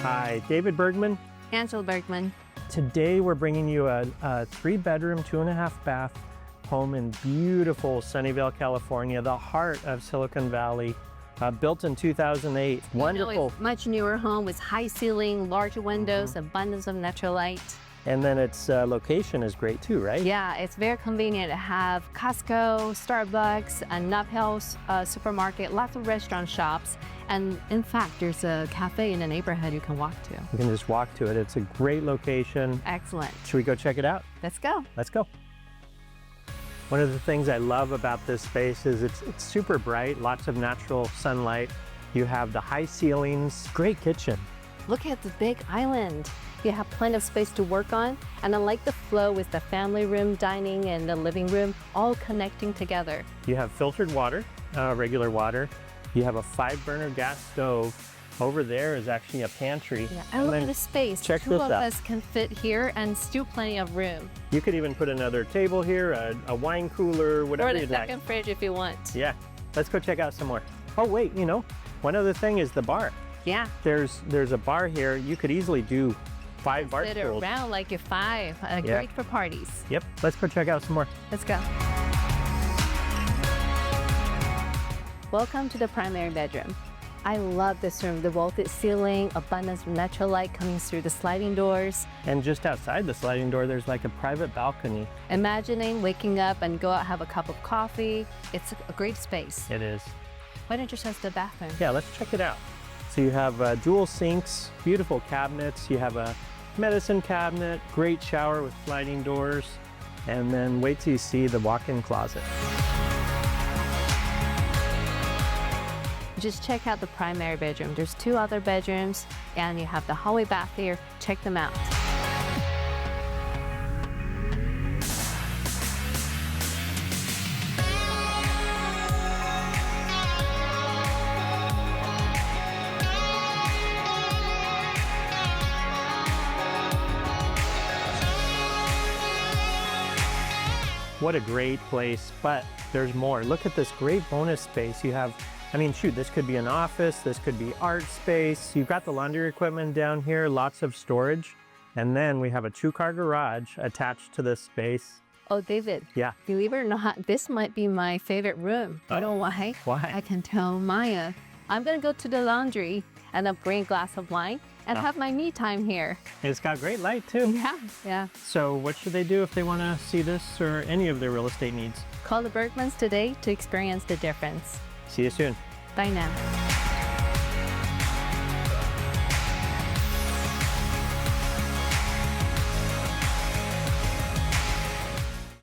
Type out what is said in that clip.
Hi, David Bergman. Angela Bergman. Today we're bringing you a 3-bedroom, 2.5-bath home in beautiful Sunnyvale, California, the heart of Silicon Valley, built in 2008. Wonderful. It's a much newer home with high ceiling, large windows, abundance of natural light. And then its location is great too, right? Yeah, it's very convenient to have Costco, Starbucks, and Nub Hills supermarket, lots of restaurant shops. And in fact, there's a cafe in the neighborhood you can walk to. You can just walk to it. It's a great location. Excellent. Should we go check it out? Let's go. Let's go. One of the things I love about this space is it's super bright, lots of natural sunlight. You have the high ceilings, great kitchen. Look at the big island. You have plenty of space to work on, and I like the flow with the family room, dining, and the living room all connecting together. You have filtered water, regular water. You have a 5-burner gas stove. Over there is actually a pantry. Yeah, and look at the space. Check Two this of out. us can fit here and still plenty of room. You could even put another table here, a wine cooler, whatever Or the you'd like. second fridge if you want. Yeah, let's go check out some more. Oh wait, one other thing is the bar. Yeah. There's a bar here. You could easily do 5 bar Sit stools. around like a 5. Great for parties. Yep, let's go check out some more. Let's go. Welcome to the primary bedroom. I love this room. The vaulted ceiling, abundance of natural light coming through the sliding doors. And just outside the sliding door, there's like a private balcony. Imagining waking up and go out have a cup of coffee. It's a great space. It is. Why don't you show us the bathroom? Yeah, let's check it out. So you have dual sinks, beautiful cabinets. You have a medicine cabinet, great shower with sliding doors, and then wait till you see the walk-in closet. Just check out the primary bedroom. There's 2 other bedrooms, and you have the hallway bath here. Check them out. What a great place, but there's more. Look at this great bonus space. You have, this could be an office, this could be art space. You've got the laundry equipment down here, lots of storage. And then we have a 2-car garage attached to this space. Oh, David. Yeah. Believe it or not, this might be my favorite room. You know why? Why? I can tell Maya, I'm gonna go to the laundry and then bring a glass of wine and have my me time here. It's got great light too. Yeah. So what should they do if they want to see this or any of their real estate needs? Call the Bergmans today to experience the difference. See you soon. Bye now.